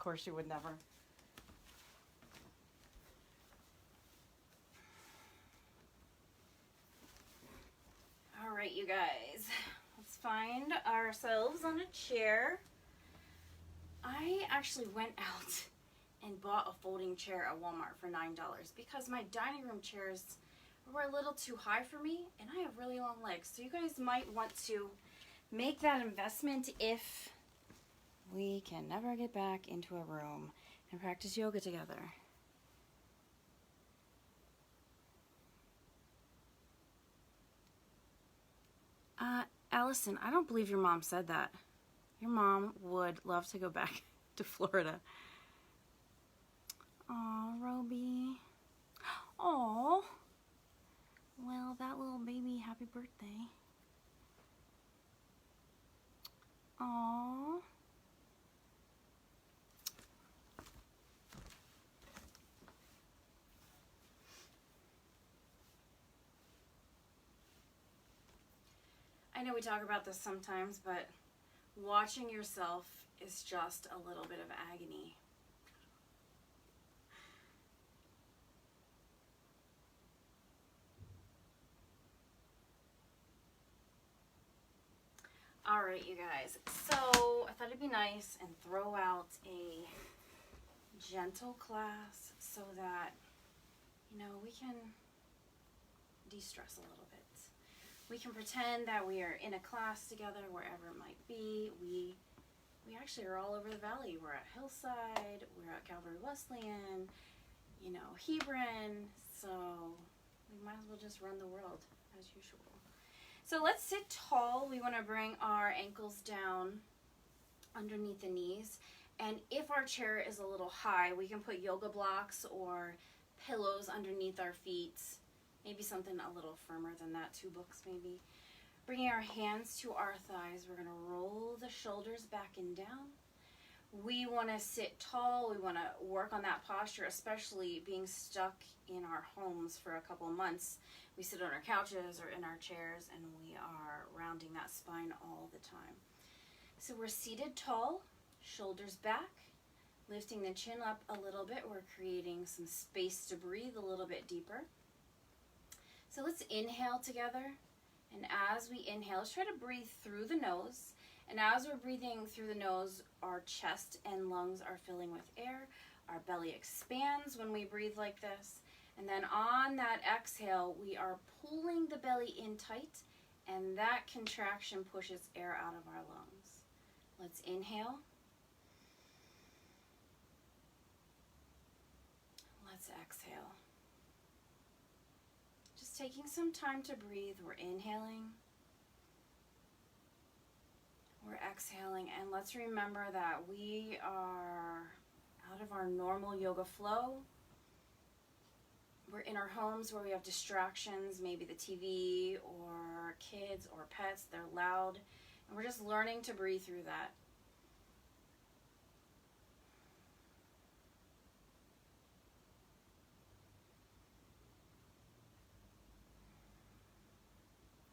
course you would never. All right, you guys, let's find ourselves on a chair. I actually went out and bought a folding chair at Walmart for $9 because my dining room chairs were a little too high for me and I have really long legs. So you guys might want to make that investment if we can never get back into a room and practice yoga together. Allison, I don't believe your mom said that. Your mom would love to go back to Florida. Aw, Roby. Aw. Well, that little baby, happy birthday. Aw. I know we talk about this sometimes, but watching yourself is just a little bit of agony. All right, you guys. So I thought it'd be nice and throw out a gentle class so that, you know, we can de-stress a little bit. We can pretend that we are in a class together wherever it might be. We actually are all over the valley. We're at Hillside, we're at Calvary Wesleyan, you know, Hebron, so we might as well just run the world as usual. So let's sit tall. We want to bring our ankles down underneath the knees. And if our chair is a little high, we can put yoga blocks or pillows underneath our feet. Maybe something a little firmer than that, 2 books maybe. Bringing our hands to our thighs, we're going to roll the shoulders back and down. We want to sit tall. We want to work on that posture, especially being stuck in our homes for a couple of months. We sit on our couches or in our chairs, and we are rounding that spine all the time. So we're seated tall, shoulders back, lifting the chin up a little bit. We're creating some space to breathe a little bit deeper. So let's inhale together. And as we inhale, let's try to breathe through the nose. And as we're breathing through the nose, our chest and lungs are filling with air. Our belly expands when we breathe like this. And then on that exhale, we are pulling the belly in tight, and that contraction pushes air out of our lungs. Let's inhale. Let's exhale. Just taking some time to breathe. We're inhaling. We're exhaling, and let's remember that we are out of our normal yoga flow. We're in our homes where we have distractions, maybe the TV or kids or pets, they're loud, and we're just learning to breathe through that.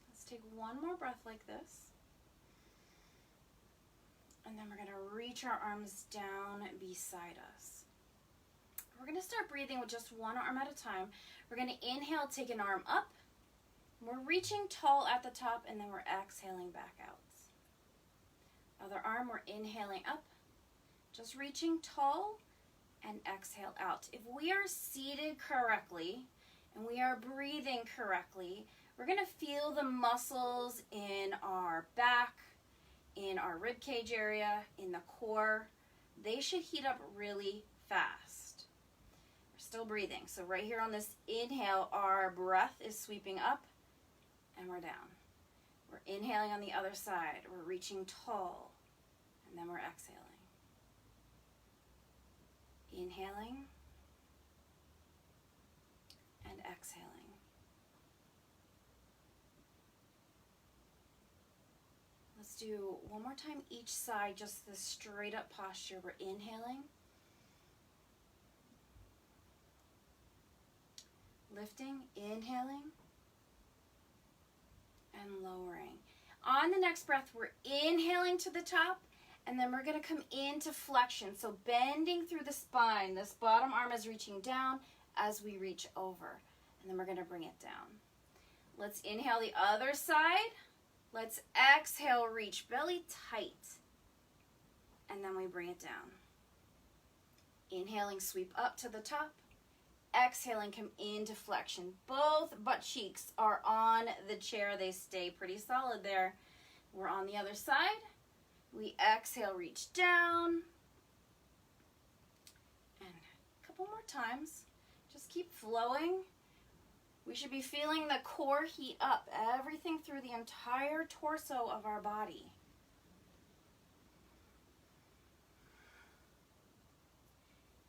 Let's take one more breath like this. And then we're going to reach our arms down beside us. We're going to start breathing with just one arm at a time. We're going to inhale, take an arm up. We're reaching tall at the top, and then we're exhaling back out. Other arm, we're inhaling up, just reaching tall, and exhale out. If we are seated correctly and we are breathing correctly, we're going to feel the muscles in our back, in our rib cage area, in the core. They should heat up really fast. We're still breathing. So right here on this inhale, our breath is sweeping up and we're down. We're inhaling on the other side. We're reaching tall, and then we're exhaling. Inhaling and exhaling. Let's do one more time each side, just the straight up posture. We're inhaling, lifting, inhaling, and lowering. On the next breath, we're inhaling to the top, And then we're going to come into flexion. So bending through the spine. This bottom arm is reaching down as we reach over. And then we're going to bring it down. Let's inhale the other side. Let's exhale, reach belly tight. And then we bring it down. Inhaling, sweep up to the top. Exhaling, come into flexion. Both butt cheeks are on the chair. They stay pretty solid there. We're on the other side. We exhale, reach down. And a couple more times. Just keep flowing. We should be feeling the core heat up, everything through the entire torso of our body.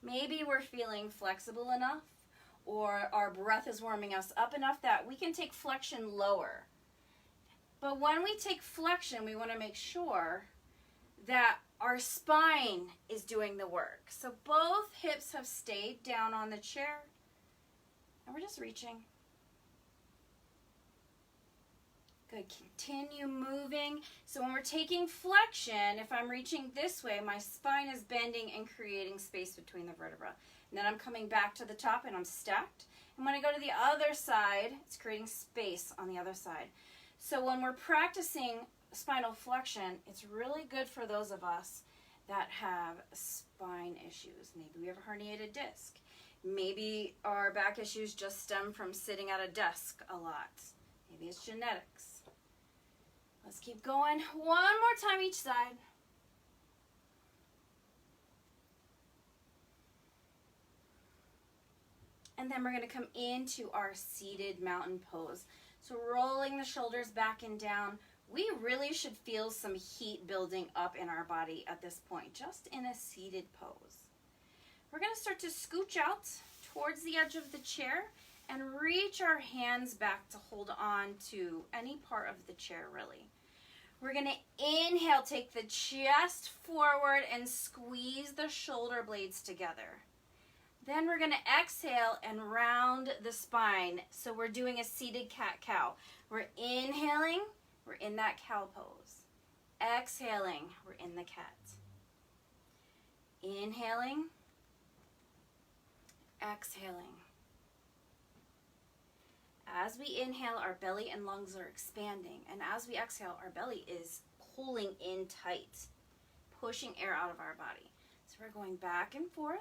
Maybe we're feeling flexible enough, or our breath is warming us up enough that we can take flexion lower. But when we take flexion, we want to make sure that our spine is doing the work. So both hips have stayed down on the chair, and we're just reaching. Good, continue moving. So when we're taking flexion, if I'm reaching this way, my spine is bending and creating space between the vertebrae. And then I'm coming back to the top and I'm stacked. And when I go to the other side, it's creating space on the other side. So when we're practicing spinal flexion, it's really good for those of us that have spine issues. Maybe we have a herniated disc. Maybe our back issues just stem from sitting at a desk a lot. Maybe it's genetics. Let's keep going. One more time each side. And then we're going to come into our seated mountain pose. So rolling the shoulders back and down. We really should feel some heat building up in our body at this point, just in a seated pose. We're going to start to scooch out towards the edge of the chair and reach our hands back to hold on to any part of the chair, really. We're going to inhale, take the chest forward and squeeze the shoulder blades together. Then we're going to exhale and round the spine. So we're doing a seated cat-cow. We're inhaling, we're in that cow pose. Exhaling, we're in the cat. Inhaling, exhaling. As we inhale, our belly and lungs are expanding. And as we exhale, our belly is pulling in tight, pushing air out of our body. So we're going back and forth.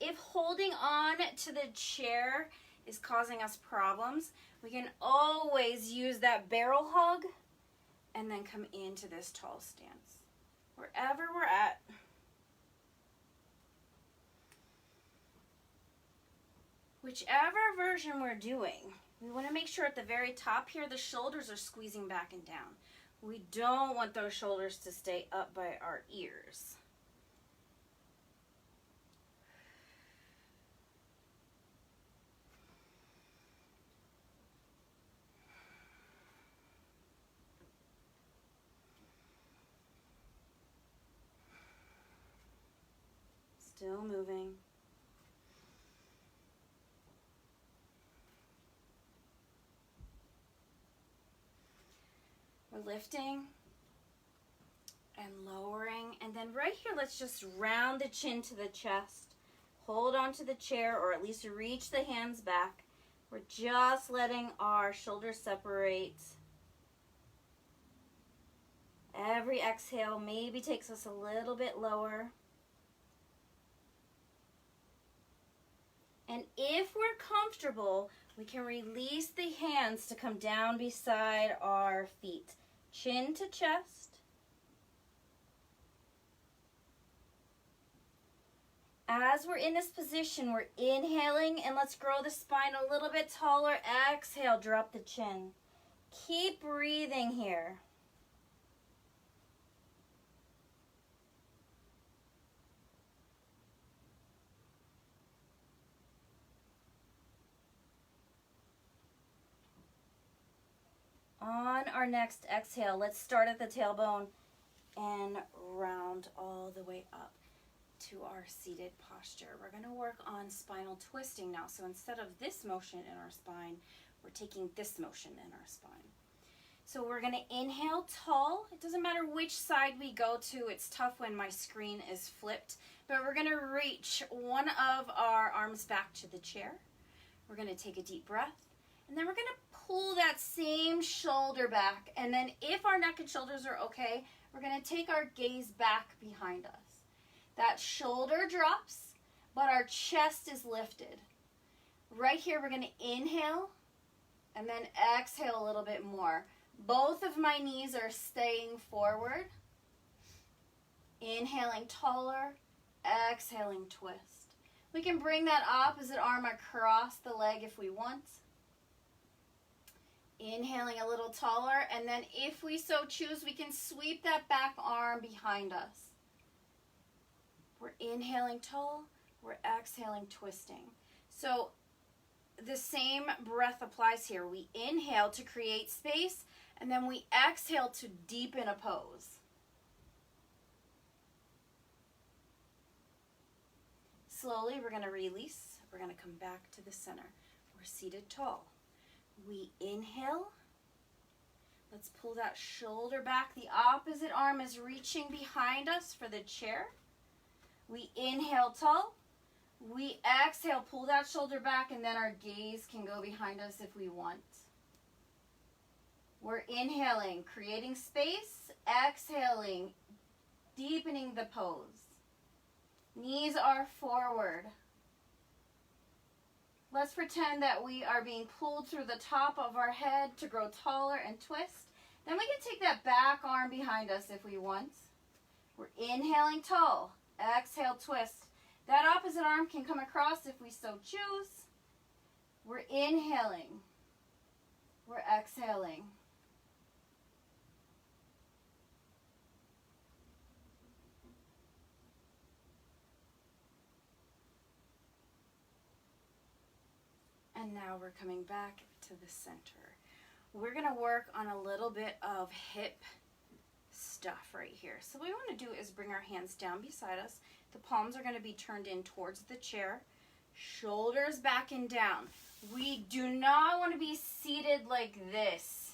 If holding on to the chair is causing us problems, we can always use that barrel hug and then come into this tall stance. Wherever we're at. Whichever version we're doing, we want to make sure at the very top here the shoulders are squeezing back and down. We don't want those shoulders to stay up by our ears. Still moving. We're lifting and lowering, and then right here let's just round the chin to the chest. Hold on to the chair, or at least reach the hands back. We're just letting our shoulders separate. Every exhale maybe takes us a little bit lower. And if we're comfortable, we can release the hands to come down beside our feet. Chin to chest. As we're in this position, we're inhaling, and let's grow the spine a little bit taller. Exhale, drop the chin. Keep breathing here. On our next exhale, let's start at the tailbone and round all the way up to our seated posture. We're going to work on spinal twisting now. So instead of this motion in our spine, we're taking this motion in our spine. So we're going to inhale tall. It doesn't matter which side we go to. It's tough when my screen is flipped. But we're going to reach one of our arms back to the chair. We're going to take a deep breath. And then we're going to pull that same shoulder back. And then if our neck and shoulders are okay, we're going to take our gaze back behind us. That shoulder drops, but our chest is lifted. Right here, we're going to inhale and then exhale a little bit more. Both of my knees are staying forward. Inhaling taller, exhaling twist. We can bring that opposite arm across the leg if we want. Inhaling a little taller, and then if we so choose, we can sweep that back arm behind us. We're inhaling tall, we're exhaling twisting. So the same breath applies here. We inhale to create space, and then we exhale to deepen a pose. Slowly, we're going to release. We're going to come back to the center. We're seated tall. We inhale. Let's pull that shoulder back. The opposite arm is reaching behind us for the chair. We inhale tall. We exhale, pull that shoulder back, and then our gaze can go behind us if we want. We're inhaling, creating space, exhaling, deepening the pose. Knees are forward. Let's pretend that we are being pulled through the top of our head to grow taller and twist. Then we can take that back arm behind us if we want. We're inhaling tall, exhale, twist. That opposite arm can come across if we so choose. We're inhaling. We're exhaling. And now we're coming back to the center. We're going to work on a little bit of hip stuff right here. So what we want to do is bring our hands down beside us. The palms are going to be turned in towards the chair. Shoulders back and down. We do not want to be seated like this.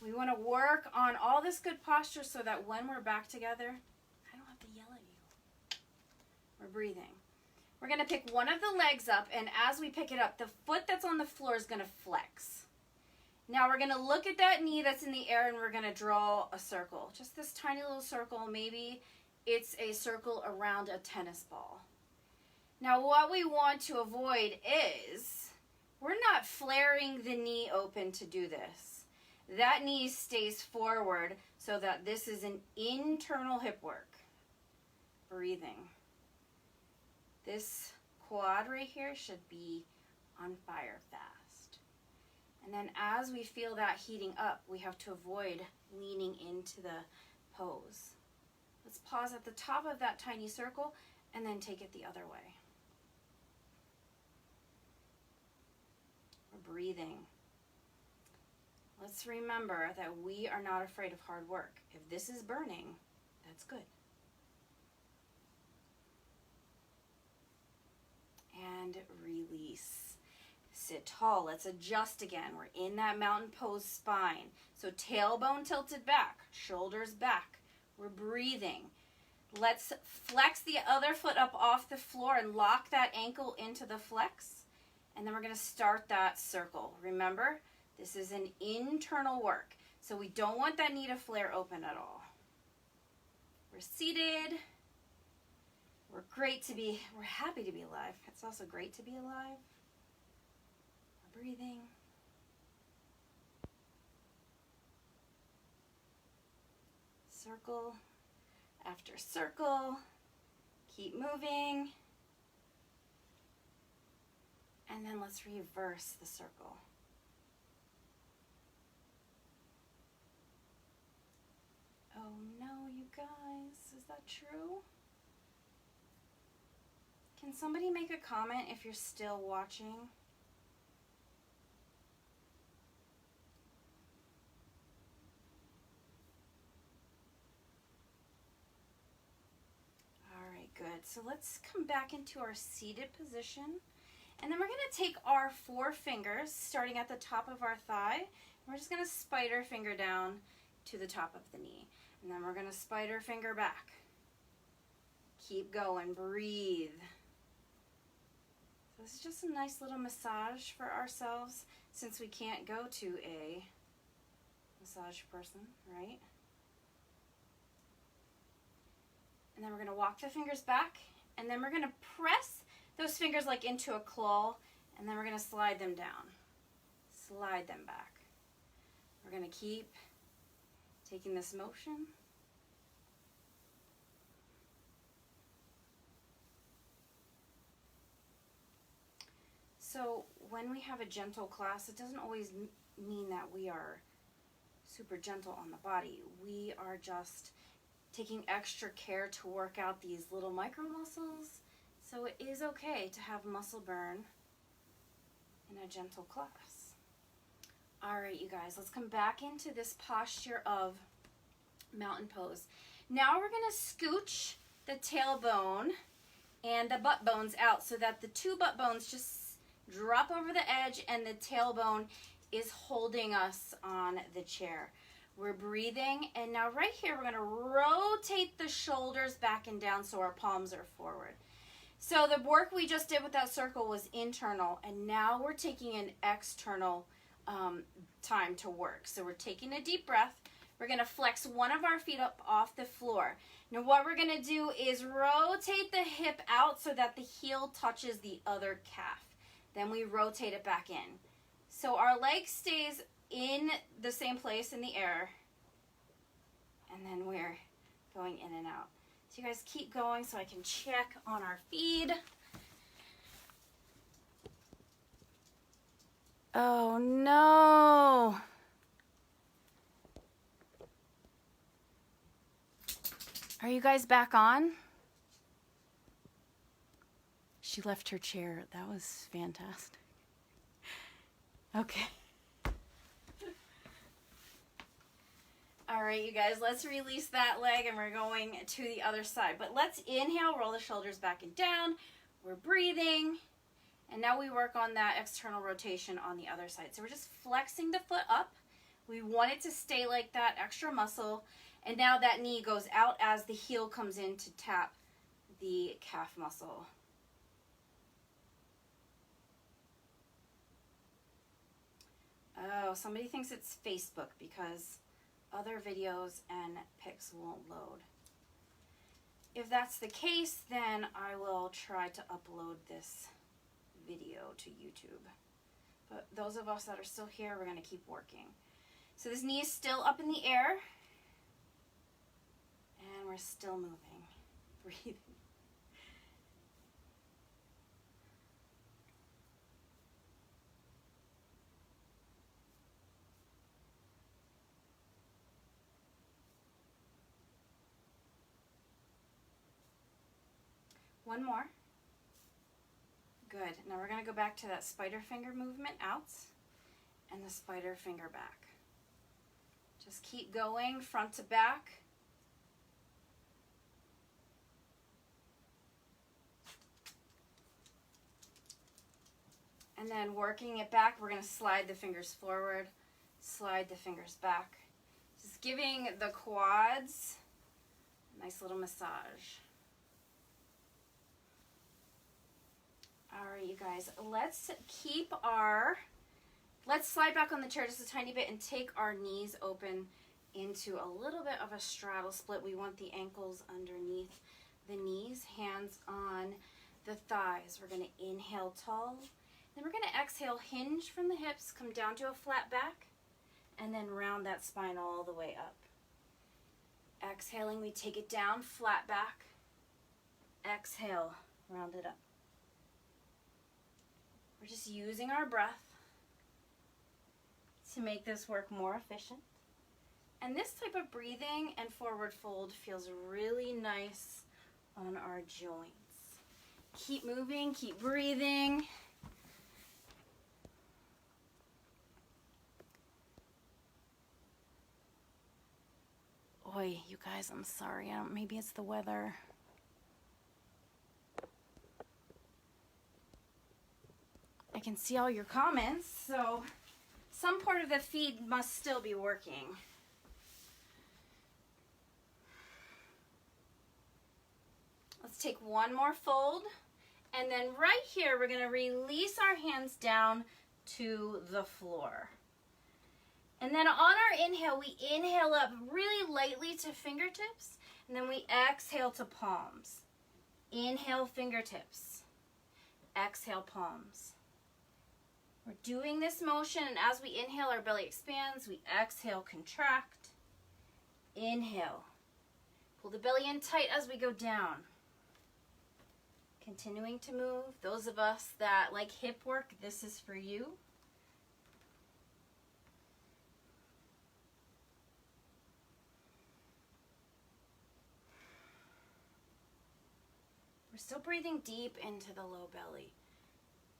We want to work on all this good posture so that when we're back together, I don't have to yell at you. We're breathing. We're going to pick one of the legs up, and as we pick it up, the foot that's on the floor is going to flex. Now we're going to look at that knee that's in the air, and we're going to draw a circle. Just this tiny little circle. Maybe it's a circle around a tennis ball. Now what we want to avoid is we're not flaring the knee open to do this. That knee stays forward so that this is an internal hip work. Breathing. This quad right here should be on fire fast. And then as we feel that heating up, we have to avoid leaning into the pose. Let's pause at the top of that tiny circle and then take it the other way. We're breathing. Let's remember that we are not afraid of hard work. If this is burning, that's good. And release. Sit tall. Let's adjust again. We're in that mountain pose spine. So tailbone tilted back, shoulders back. We're breathing. Let's flex the other foot up off the floor and lock that ankle into the flex. And then we're going to start that circle. Remember, this is an internal work. So we don't want that knee to flare open at all. We're seated. We're happy to be alive. It's also great to be alive. We're breathing. Circle after circle. Keep moving. And then let's reverse the circle. Oh no, you guys, is that true? Can somebody make a comment if you're still watching? All right, good. So let's come back into our seated position. And then we're going to take our 4 fingers, starting at the top of our thigh, We're just going to spider finger down to the top of the knee. And then we're going to spider finger back. Keep going. Breathe. So this is just a nice little massage for ourselves since we can't go to a massage person, right? And then we're going to walk the fingers back, and then we're going to press those fingers like into a claw, and then we're going to slide them down. Slide them back. We're going to keep taking this motion. So when we have a gentle class, it doesn't always mean that we are super gentle on the body. We are just taking extra care to work out these little micro muscles. So it is okay to have muscle burn in a gentle class. All right, you guys, let's come back into this posture of mountain pose. Now we're going to scooch the tailbone and the butt bones out so that the two butt bones just drop over the edge and the tailbone is holding us on the chair. We're breathing, and now right here we're going to rotate the shoulders back and down so our palms are forward. So the work we just did with that circle was internal, and now we're taking an external time to work. So we're taking a deep breath. We're going to flex one of our feet up off the floor. Now what we're going to do is rotate the hip out so that the heel touches the other calf. Then we rotate it back in. So our leg stays in the same place in the air. And then we're going in and out. So you guys keep going so I can check on our feed. Oh no. Are you guys back on? She left her chair. That was fantastic. Okay. All right, you guys, let's release that leg and we're going to the other side. But let's inhale, roll the shoulders back and down. We're breathing. And now we work on that external rotation on the other side. So we're just flexing the foot up. We want it to stay like that, extra muscle. And now that knee goes out as the heel comes in to tap the calf muscle. Oh, somebody thinks it's Facebook because other videos and pics won't load. If that's the case, then I will try to upload this video to YouTube. But those of us that are still here, we're going to keep working. So this knee is still up in the air. And we're still moving, breathing. One more. Good. Now we're going to go back to that spider finger movement out and the spider finger back. Just keep going front to back. And then working it back, we're going to slide the fingers forward, slide the fingers back. Just giving the quads a nice little massage. All right, you guys, let's slide back on the chair just a tiny bit and take our knees open into a little bit of a straddle split. We want the ankles underneath the knees, hands on the thighs. We're going to inhale tall. Then we're going to exhale, hinge from the hips, come down to a flat back, and then round that spine all the way up. Exhaling, we take it down, flat back. Exhale, round it up. We're just using our breath to make this work more efficient. And this type of breathing and forward fold feels really nice on our joints. Keep moving, keep breathing. Oy, you guys, I'm sorry. Maybe it's the weather. I can see all your comments, so some part of the feed must still be working. Let's take one more fold. And then right here, we're going to release our hands down to the floor. And then on our inhale, we inhale up really lightly to fingertips. And then we exhale to palms. Inhale, fingertips. Exhale, palms. We're doing this motion, and as we inhale, our belly expands. We exhale, contract. Inhale. Pull the belly in tight as we go down. Continuing to move. Those of us that like hip work, this is for you. We're still breathing deep into the low belly.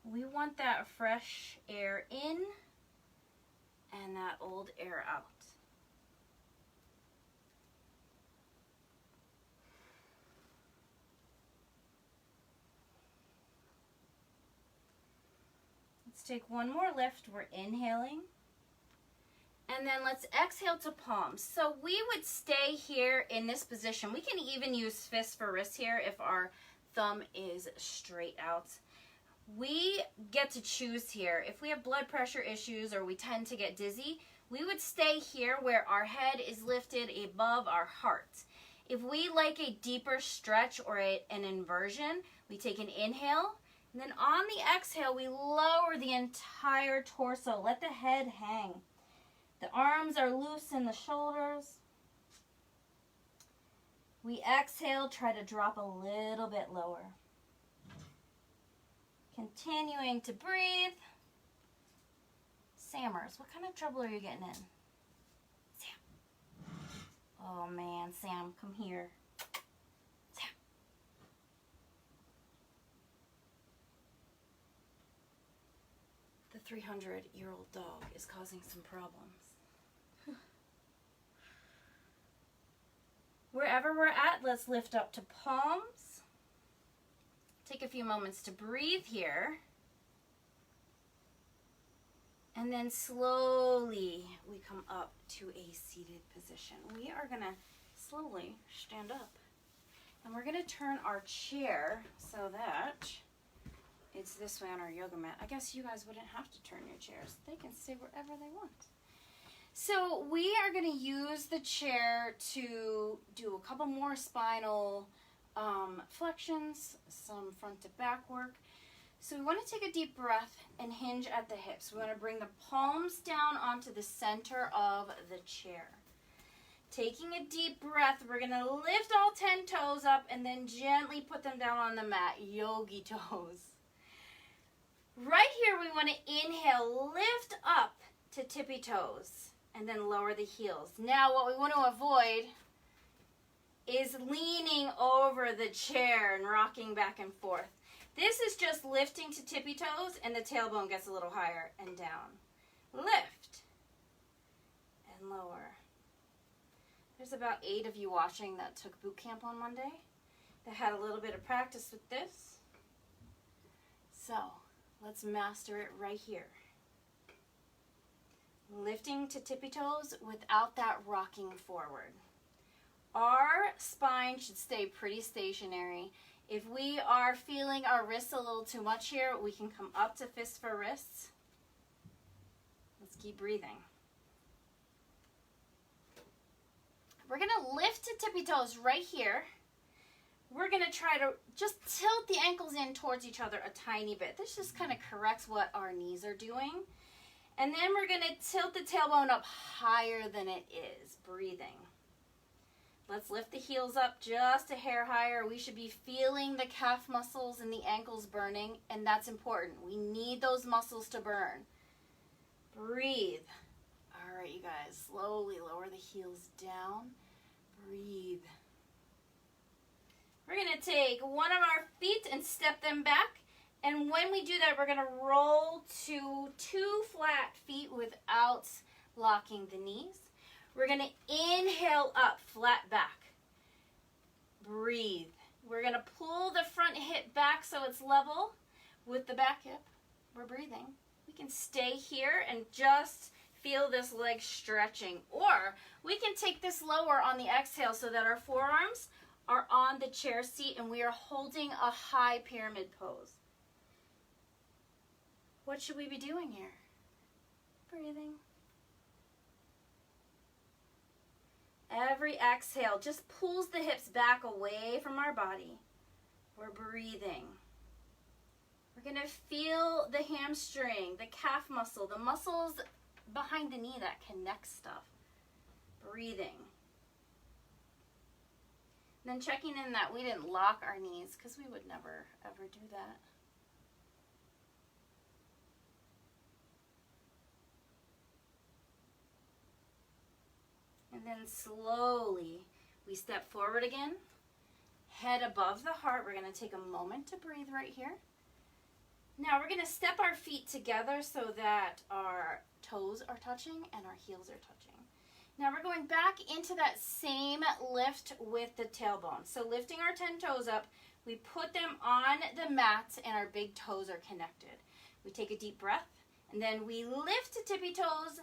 We want that fresh air in and that old air out. Let's take one more lift. We're inhaling. And then let's exhale to palms. So we would stay here in this position. We can even use fists for wrists here if our thumb is straight out. We get to choose here. If we have blood pressure issues or we tend to get dizzy, we would stay here where our head is lifted above our heart. If we like a deeper stretch or an inversion, we take an inhale. And then on the exhale, we lower the entire torso. Let the head hang. The arms are loose in the shoulders. We exhale, try to drop a little bit lower. Continuing to breathe. Sammers, what kind of trouble are you getting in? Sam. Oh man, Sam, come here. Sam. The 300-year-old dog is causing some problems. Wherever we're at, let's lift up to palms. Take a few moments to breathe here. And then slowly we come up to a seated position. We are going to slowly stand up. And we're going to turn our chair so that it's this way on our yoga mat. I guess you guys wouldn't have to turn your chairs. They can stay wherever they want. So we are going to use the chair to do a couple more spinal flexions, some front to back work. So we want to take a deep breath and hinge at the hips. We want to bring the palms down onto the center of the chair. Taking a deep breath, we're going to lift all 10 toes up and then gently put them down on the mat, yogi toes. Right here we want to inhale, lift up to tippy toes. And then lower the heels. Now what we want to avoid is leaning over the chair and rocking back and forth. This is just lifting to tippy toes and the tailbone gets a little higher and down. Lift and lower. There's about 8 of you watching that took boot camp on Monday that had a little bit of practice with this. So let's master it right here. Lifting to tippy toes without that rocking forward. Our spine should stay pretty stationary. If we are feeling our wrists a little too much here, we can come up to fists for wrists. Let's keep breathing. We're going to lift to tippy toes right here. We're going to try to just tilt the ankles in towards each other a tiny bit. This just kind of corrects what our knees are doing. And then we're going to tilt the tailbone up higher than it is, breathing. Let's lift the heels up just a hair higher. We should be feeling the calf muscles and the ankles burning, and that's important. We need those muscles to burn. Breathe. All right, you guys, slowly lower the heels down. Breathe. We're going to take one of our feet and step them back. And when we do that, we're going to roll to 2 flat feet without locking the knees. We're going to inhale up, flat back. Breathe. We're going to pull the front hip back so it's level with the back hip. We're breathing. We can stay here and just feel this leg stretching. Or we can take this lower on the exhale so that our forearms are on the chair seat and we are holding a high pyramid pose. What should we be doing here? Breathing. Every exhale just pulls the hips back away from our body. We're breathing. We're going to feel the hamstring, the calf muscle, the muscles behind the knee that connect stuff. Breathing. Then checking in that we didn't lock our knees, because we would never ever do that. And then slowly we step forward again, head above the heart. We're going to take a moment to breathe right here. Now we're going to step our feet together so that our toes are touching and our heels are touching. Now we're going back into that same lift with the tailbone. So lifting our 10 toes up, we put them on the mat and our big toes are connected. We take a deep breath and then we lift to tippy toes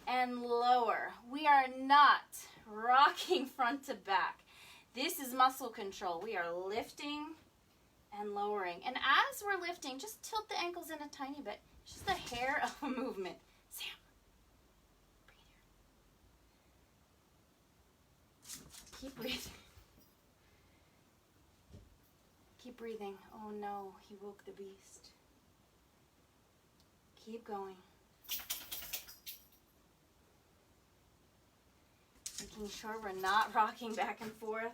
and lower. We are not rocking front to back. This is muscle control. We are lifting and lowering. And as we're lifting, just tilt the ankles in a tiny bit. It's just a hair of a movement. Sam, breathe here. Keep breathing. Keep breathing. Oh no, he woke the beast. Keep going. Making sure we're not rocking back and forth.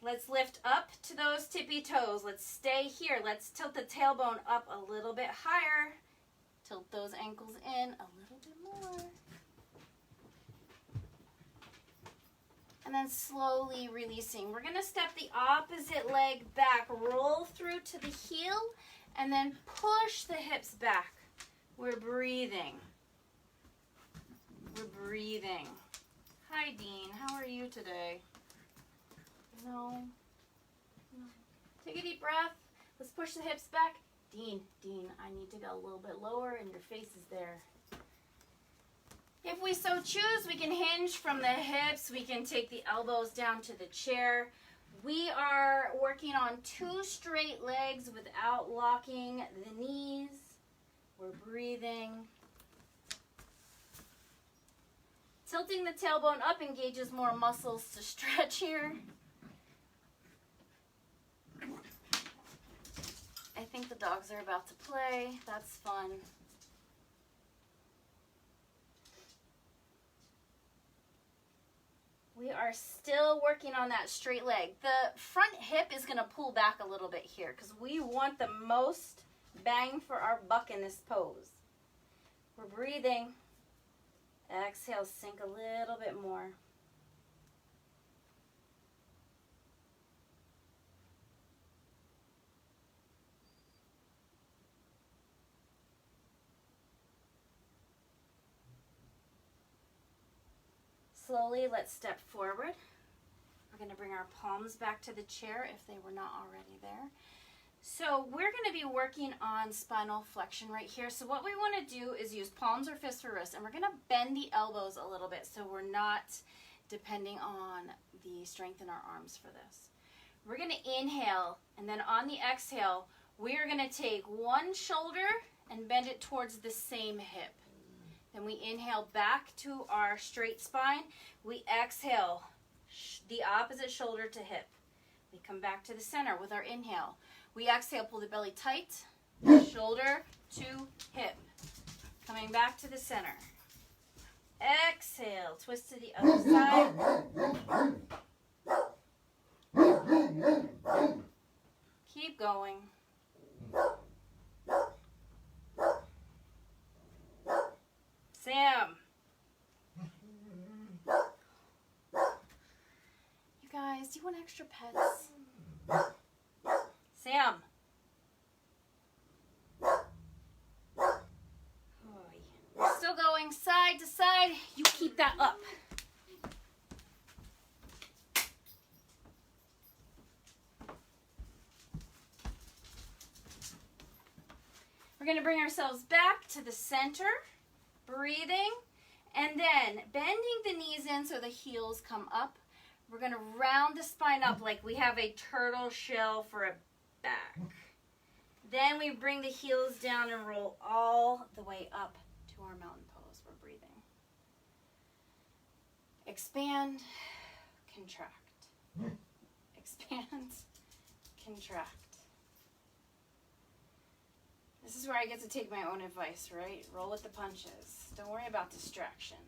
Let's lift up to those tippy toes. Let's stay here. Let's tilt the tailbone up a little bit higher. Tilt those ankles in a little bit more. And then slowly releasing. We're going to step the opposite leg back. Roll through to the heel and then push the hips back. We're breathing. We're breathing. Hi, Dean. How are you today? No. Take a deep breath. Let's push the hips back. Dean, I need to go a little bit lower and your face is there. If we so choose, we can hinge from the hips. We can take the elbows down to the chair. We are working on 2 straight legs without locking the knees. We're breathing. Tilting the tailbone up engages more muscles to stretch here. I think the dogs are about to play. That's fun. We are still working on that straight leg. The front hip is going to pull back a little bit here because we want the most bang for our buck in this pose. We're breathing. Exhale, sink a little bit more. Slowly, let's step forward. We're going to bring our palms back to the chair if they were not already there. So we're going to be working on spinal flexion right here. So what we want to do is use palms or fists for wrists, and we're going to bend the elbows a little bit so we're not depending on the strength in our arms for this. We're going to inhale, and then on the exhale, we are going to take one shoulder and bend it towards the same hip. Then we inhale back to our straight spine. We exhale the opposite shoulder to hip. We come back to the center with our inhale. We exhale, pull the belly tight, shoulder to hip. Coming back to the center. Exhale, twist to the other side. Keep going. Sam. You guys, do you want extra pets? Sam. We're still going side to side. You keep that up. We're going to bring ourselves back to the center, breathing, and then bending the knees in so the heels come up. We're going to round the spine up like we have a turtle shell for a back. Then we bring the heels down and roll all the way up to our mountain pose. We're breathing. Expand, contract. Expand, contract. This is where I get to take my own advice, right? Roll with the punches. Don't worry about distractions.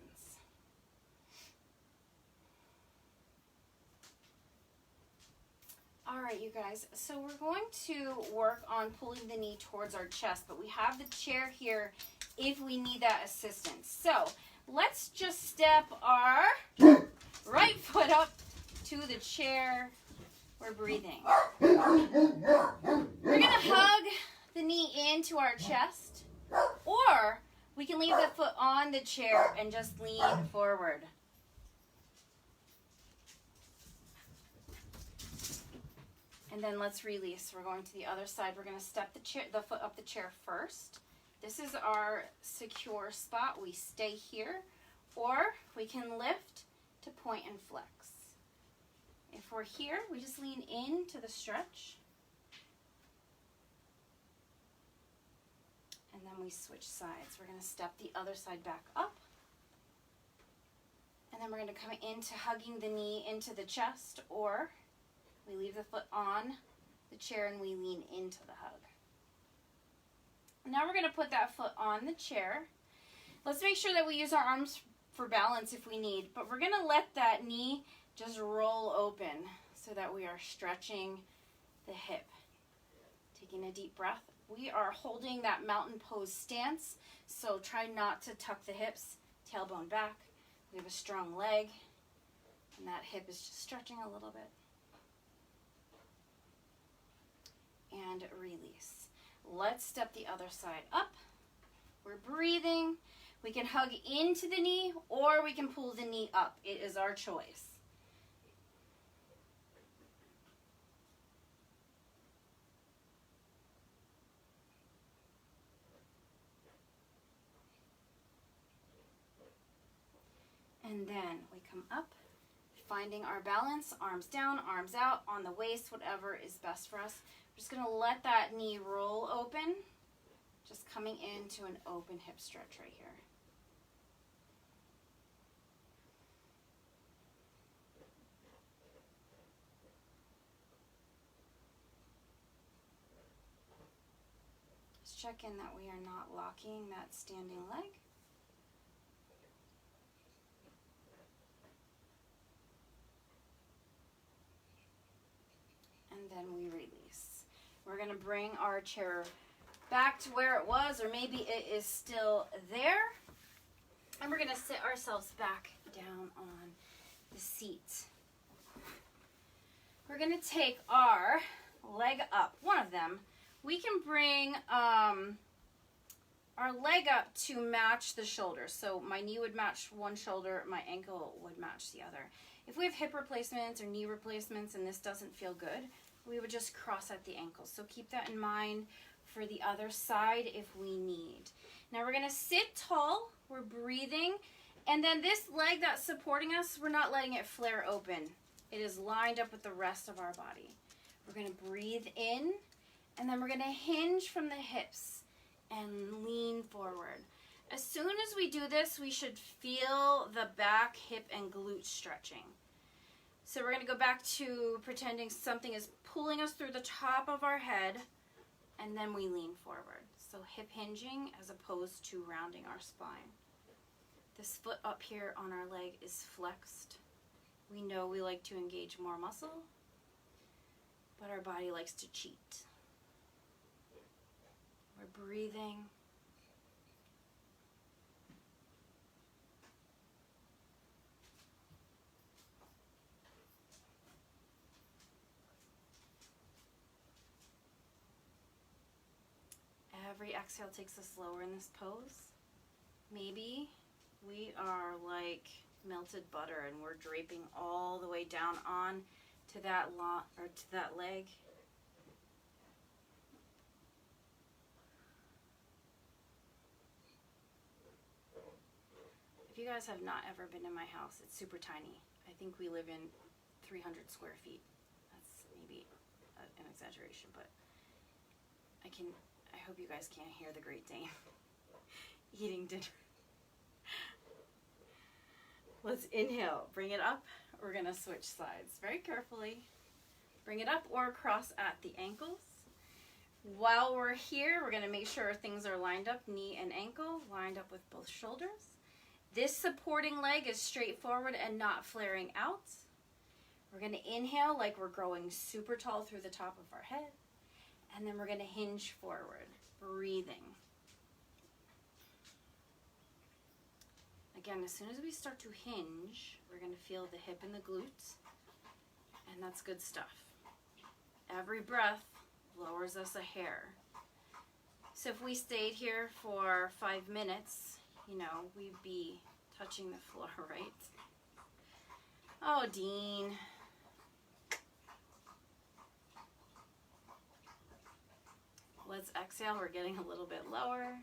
All right, you guys. So we're going to work on pulling the knee towards our chest, but we have the chair here if we need that assistance. So let's just step our right foot up to the chair. We're breathing. We're going to hug the knee into our chest, or we can leave the foot on the chair and just lean forward. And then let's release. We're going to the other side. We're going to step the foot up the chair first. This is our secure spot. We stay here, or we can lift to point and flex. If we're here, we just lean into the stretch. And then we switch sides. We're going to step the other side back up. And then we're going to come into hugging the knee into the chest, or we leave the foot on the chair and we lean into the hug. Now we're going to put that foot on the chair. Let's make sure that we use our arms for balance if we need, but we're going to let that knee just roll open so that we are stretching the hip. Taking a deep breath. We are holding that mountain pose stance, so try not to tuck the hips, tailbone back. We have a strong leg, and that hip is just stretching a little bit. And release. Let's step the other side up. We're breathing. We can hug into the knee, or we can pull the knee up. It is our choice. And then we come up, finding our balance, arms down, arms out, on the waist, whatever is best for us. We're just going to let that knee roll open, just coming into an open hip stretch right here. Just check in that we are not locking that standing leg. And then we release. We're going to bring our chair back to where it was, or maybe it is still there. And we're going to sit ourselves back down on the seat. We're going to take our leg up, one of them. We can bring our leg up to match the shoulder. So my knee would match one shoulder, my ankle would match the other. If we have hip replacements or knee replacements and this doesn't feel good, we would just cross at the ankles. So keep that in mind for the other side if we need. Now we're going to sit tall. We're breathing. And then this leg that's supporting us, we're not letting it flare open. It is lined up with the rest of our body. We're going to breathe in, and then we're going to hinge from the hips and lean forward. As soon as we do this, we should feel the back, hip, and glute stretching. So we're going to go back to pretending something is pulling us through the top of our head, and then we lean forward. So hip hinging as opposed to rounding our spine. This foot up here on our leg is flexed. We know we like to engage more muscle, but our body likes to cheat. We're breathing. Every exhale takes us lower in this pose. Maybe we are like melted butter and we're draping all the way down on to that leg. If you guys have not ever been in my house, it's super tiny. I think we live in 300 square feet. That's maybe an exaggeration, but I hope you guys can't hear the Great Dane eating dinner. Let's inhale, bring it up. We're gonna switch sides very carefully. Bring it up or across at the ankles. While we're here, we're gonna make sure things are lined up, knee and ankle, lined up with both shoulders. This supporting leg is straight forward and not flaring out. We're gonna inhale like we're growing super tall through the top of our head. And then we're gonna hinge forward, breathing. Again, as soon as we start to hinge, we're gonna feel the hip and the glutes, and that's good stuff. Every breath lowers us a hair. So if we stayed here for 5 minutes, you know, we'd be touching the floor, right? Oh, Dean. Let's exhale, we're getting a little bit lower.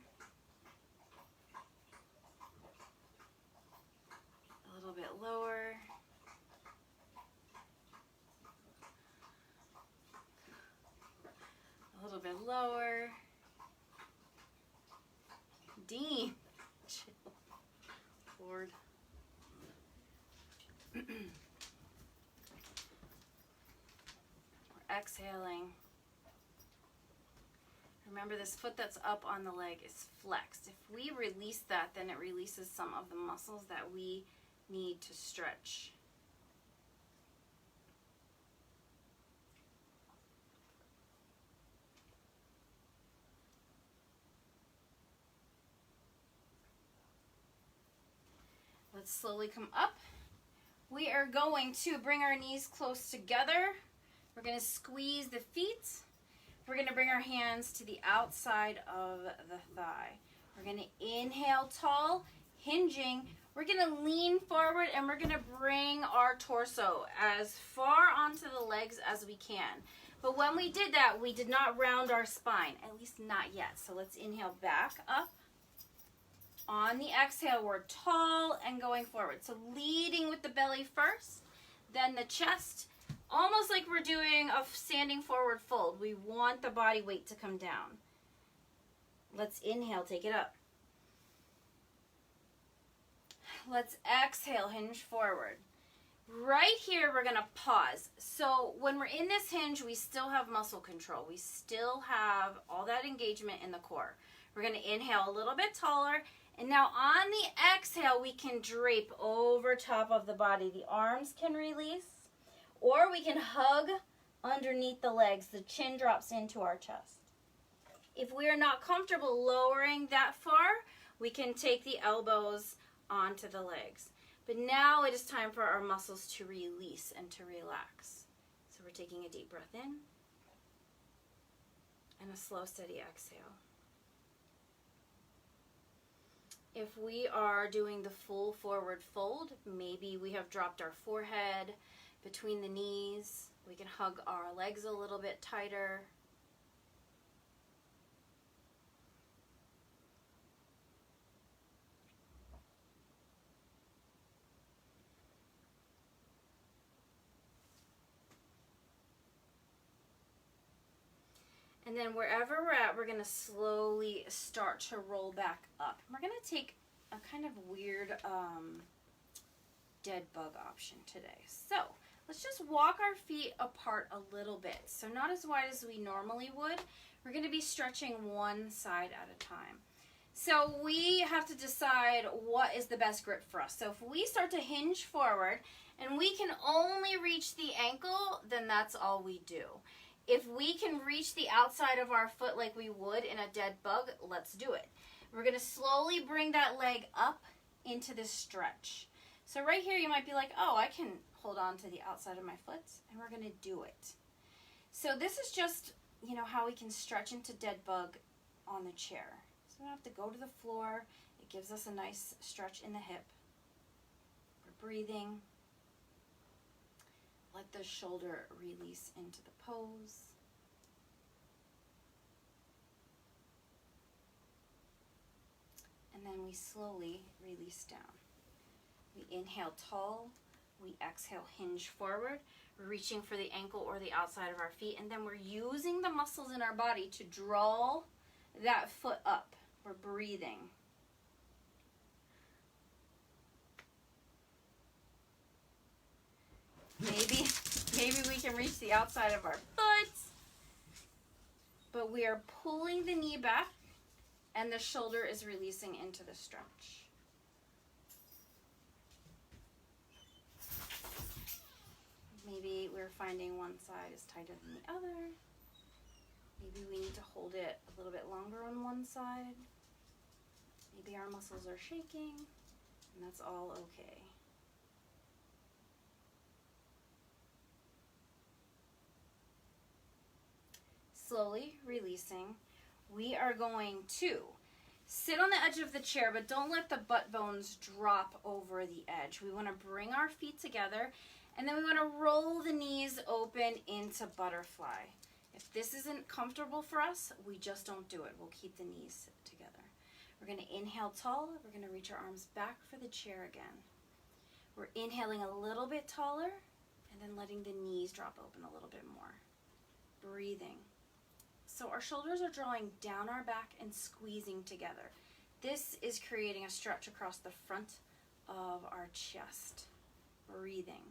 A little bit lower. A little bit lower. Dean, chill. Lord. We're exhaling. Remember, this foot that's up on the leg is flexed. If we release that, then it releases some of the muscles that we need to stretch. Let's slowly come up. We are going to bring our knees close together. We're going to squeeze the feet. We're going to bring our hands to the outside of the thigh. We're going to inhale tall, hinging. We're going to lean forward and we're going to bring our torso as far onto the legs as we can. But when we did that, we did not round our spine, at least not yet. So let's inhale back up. On the exhale, we're tall and going forward. So leading with the belly first, then the chest. Almost like we're doing a standing forward fold. We want the body weight to come down. Let's inhale, take it up. Let's exhale, hinge forward. Right here, we're gonna pause. So when we're in this hinge, we still have muscle control. We still have all that engagement in the core. We're gonna inhale a little bit taller. And now on the exhale, we can drape over top of the body. The arms can release. Or we can hug underneath the legs. The chin drops into our chest. If we are not comfortable lowering that far, we can take the elbows onto the legs. But now it is time for our muscles to release and to relax. So we're taking a deep breath in and a slow, steady exhale. If we are doing the full forward fold, maybe we have dropped our forehead between the knees. We can hug our legs a little bit tighter. And then wherever we're at, we're going to slowly start to roll back up. We're going to take a kind of weird dead bug option today. So let's just walk our feet apart a little bit. So not as wide as we normally would. We're going to be stretching one side at a time. So we have to decide what is the best grip for us. So if we start to hinge forward and we can only reach the ankle, then that's all we do. If we can reach the outside of our foot like we would in a dead bug, let's do it. We're going to slowly bring that leg up into this stretch. So right here you might be like, oh, I can hold on to the outside of my foot, and we're going to do it. So this is just, you know, how we can stretch into dead bug on the chair. So we don't have to go to the floor. It gives us a nice stretch in the hip. We're breathing. Let the shoulder release into the pose. And then we slowly release down. inhale tall, we exhale hinge forward, reaching for the ankle or the outside of our feet, and then we're using the muscles in our body to draw that foot up. We're breathing. Maybe we can reach the outside of our foot, but we are pulling the knee back and the shoulder is releasing into the stretch. Maybe we're finding one side is tighter than the other. Maybe we need to hold it a little bit longer on one side. Maybe our muscles are shaking, and that's all okay. Slowly releasing, we are going to sit on the edge of the chair, but don't let the butt bones drop over the edge. We want to bring our feet together, and then we want to roll the knees open into butterfly. If this isn't comfortable for us, we just don't do it. We'll keep the knees together. We're going to inhale tall. We're going to reach our arms back for the chair again. We're inhaling a little bit taller, and then letting the knees drop open a little bit more. Breathing. So our shoulders are drawing down our back and squeezing together. This is creating a stretch across the front of our chest. Breathing.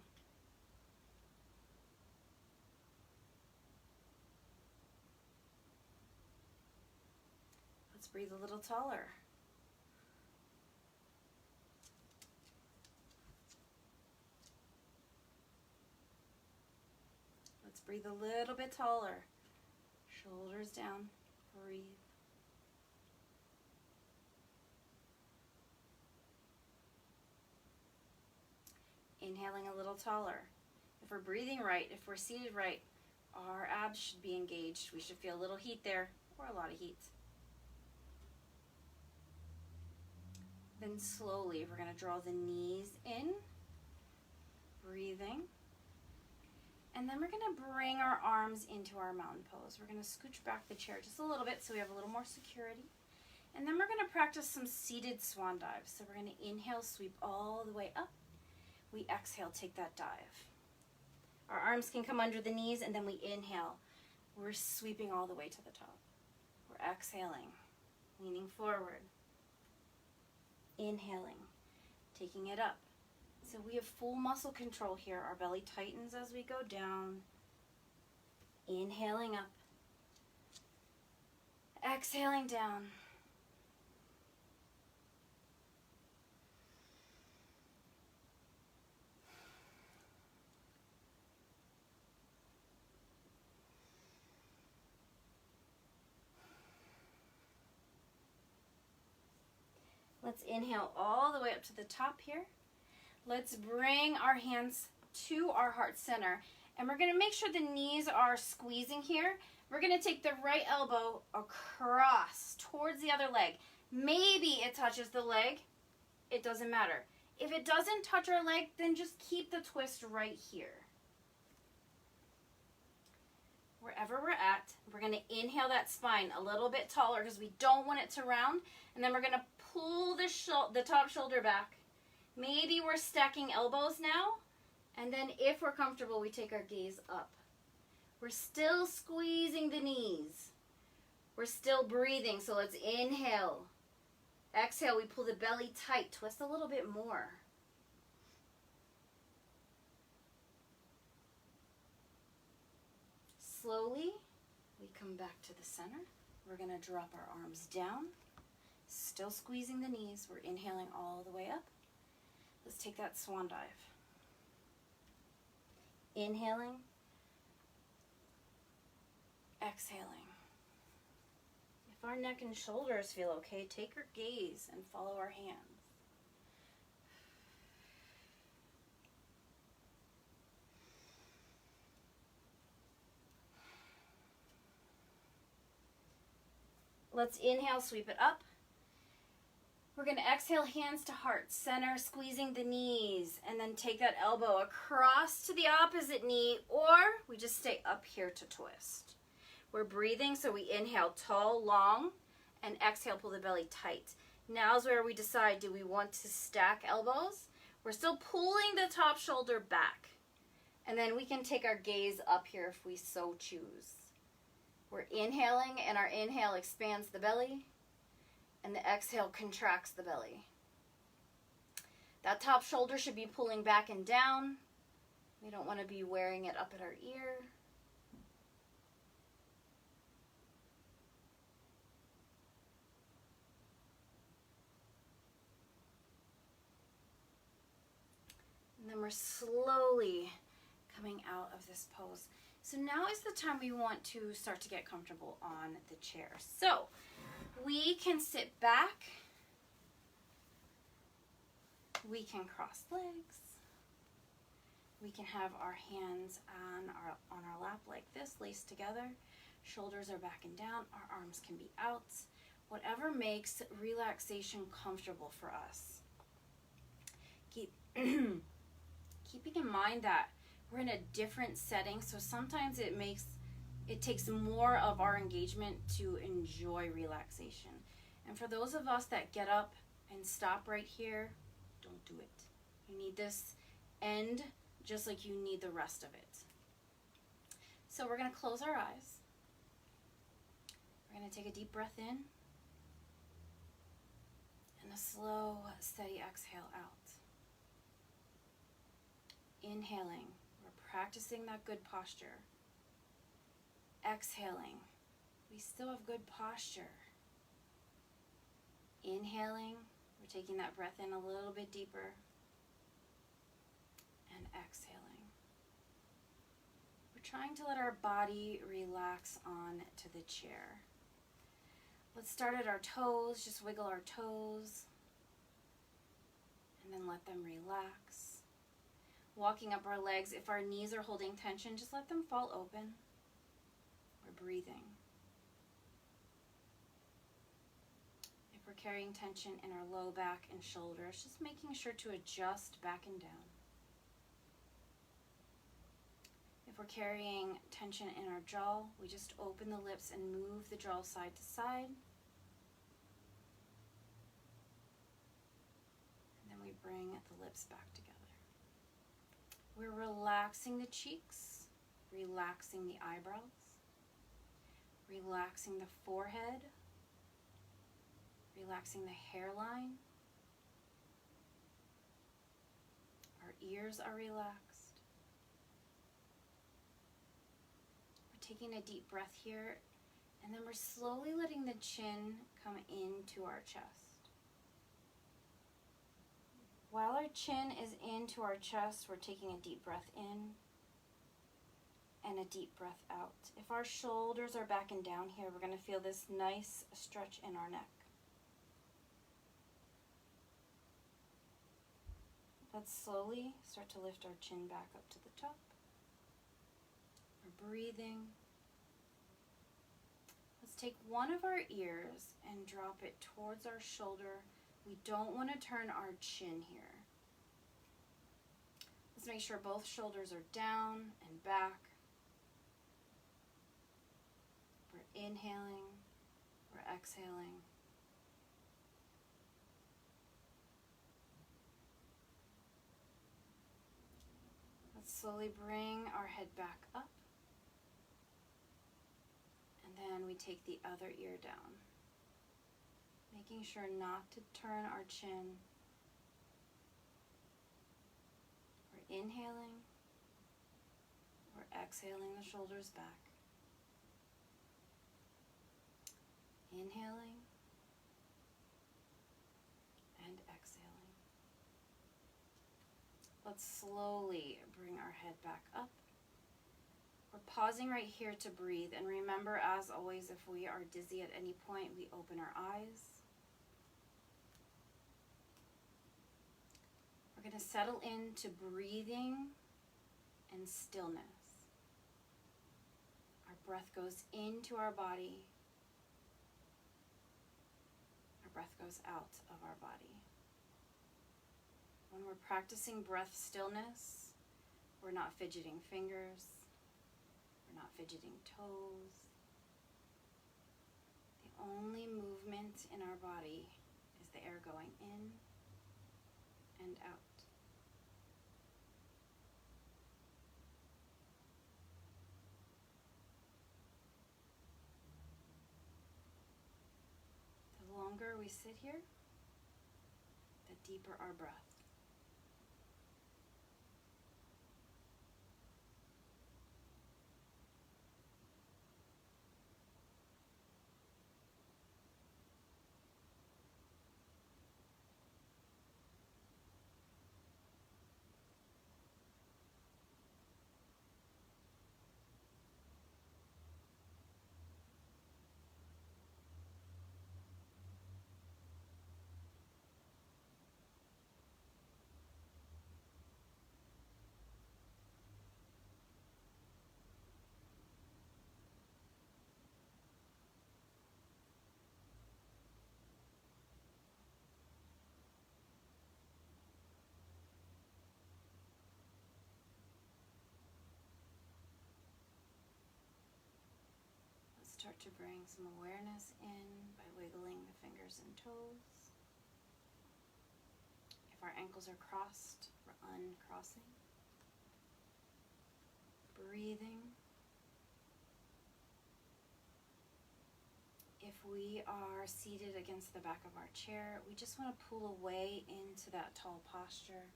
Let's breathe a little taller. Let's breathe a little bit taller. Shoulders down. Breathe. Inhaling a little taller. If we're breathing right, if we're seated right, our abs should be engaged. We should feel a little heat there, or a lot of heat. Then slowly, we're going to draw the knees in. Breathing. And then we're going to bring our arms into our mountain pose. We're going to scooch back the chair just a little bit so we have a little more security. And then we're going to practice some seated swan dives. So we're going to inhale, sweep all the way up. We exhale, take that dive. Our arms can come under the knees, and then we inhale. We're sweeping all the way to the top. We're exhaling, leaning forward. Inhaling, taking it up. So we have full muscle control here. Our belly tightens as we go down. Inhaling up. Exhaling down. Let's inhale all the way up to the top here. Let's bring our hands to our heart center. And we're going to make sure the knees are squeezing here. We're going to take the right elbow across towards the other leg. Maybe it touches the leg. It doesn't matter. If it doesn't touch our leg, then just keep the twist right here. Wherever we're at, we're going to inhale that spine a little bit taller because we don't want it to round. And then we're going to pull the top shoulder back. Maybe we're stacking elbows now. And then if we're comfortable, we take our gaze up. We're still squeezing the knees. We're still breathing, so let's inhale. Exhale, we pull the belly tight. Twist a little bit more. Slowly, we come back to the center. We're going to drop our arms down. Still squeezing the knees. We're inhaling all the way up. Let's take that swan dive. Inhaling. Exhaling. If our neck and shoulders feel okay, take our gaze and follow our hands. Let's inhale, sweep it up. We're going to exhale, hands to heart center, squeezing the knees, and then take that elbow across to the opposite knee, or we just stay up here to twist. We're breathing, so we inhale tall, long, and exhale, pull the belly tight. Now's where we decide, do we want to stack elbows? We're still pulling the top shoulder back. And then we can take our gaze up here if we so choose. We're inhaling, and our inhale expands the belly, and the exhale contracts the belly. That top shoulder should be pulling back and down. We don't want to be wearing it up at our ear. And then we're slowly coming out of this pose. So now is the time we want to start to get comfortable on the chair. So we can sit back. We can cross legs. We can have our hands on our lap like this, laced together. Shoulders are back and down. Our arms can be out. Whatever makes relaxation comfortable for us. Keeping in mind that we're in a different setting, so sometimes it takes more of our engagement to enjoy relaxation. And for those of us that get up and stop right here, don't do it. You need this end just like you need the rest of it. So we're going to close our eyes. We're going to take a deep breath in and a slow, steady exhale out. Inhaling, we're practicing that good posture. Exhaling, we still have good posture. Inhaling, we're taking that breath in a little bit deeper. And exhaling. We're trying to let our body relax on to the chair. Let's start at our toes, just wiggle our toes. And then let them relax. Walking up our legs, if our knees are holding tension, just let them fall open. We're breathing. If we're carrying tension in our low back and shoulders, just making sure to adjust back and down. If we're carrying tension in our jaw, we just open the lips and move the jaw side to side. And then we bring the lips back together. We're relaxing the cheeks, relaxing the eyebrows, relaxing the forehead, relaxing the hairline. Our ears are relaxed. We're taking a deep breath here, and then we're slowly letting the chin come into our chest. While our chin is into our chest, we're taking a deep breath in and a deep breath out. If our shoulders are back and down here, we're going to feel this nice stretch in our neck. Let's slowly start to lift our chin back up to the top. We're breathing. Let's take one of our ears and drop it towards our shoulder. We don't want to turn our chin here. Let's make sure both shoulders are down and back. We're inhaling, we're exhaling. Let's slowly bring our head back up. And then we take the other ear down. Making sure not to turn our chin. We're inhaling. We're exhaling the shoulders back. Inhaling and exhaling. Let's slowly bring our head back up. We're pausing right here to breathe, and remember, as always, if we are dizzy at any point, we open our eyes. We're going to settle into breathing and stillness. Our breath goes into our body. Our breath goes out of our body. When we're practicing breath stillness, we're not fidgeting fingers. We're not fidgeting toes. The only movement in our body is the air going in and out. we sit here, the deeper our breath. Start to bring some awareness in by wiggling the fingers and toes. If our ankles are crossed, we're uncrossing. Breathing. If we are seated against the back of our chair, we just want to pull away into that tall posture.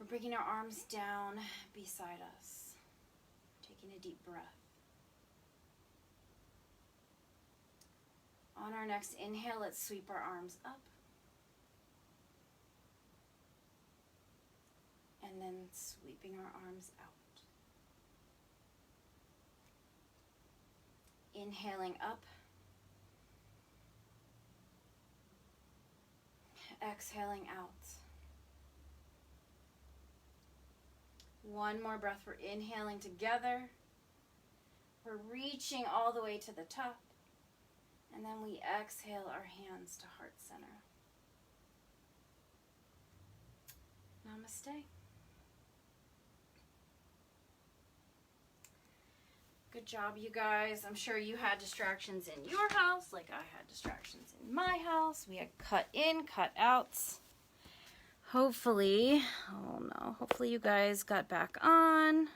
We're bringing our arms down beside us, taking a deep breath. On our next inhale, let's sweep our arms up. And then sweeping our arms out. Inhaling up. Exhaling out. One more breath. We're inhaling together. We're reaching all the way to the top. And then we exhale our hands to heart center. Namaste. Good job, you guys. I'm sure you had distractions in your house, like I had distractions in my house. We had cut in, cut outs. Hopefully you guys got back on.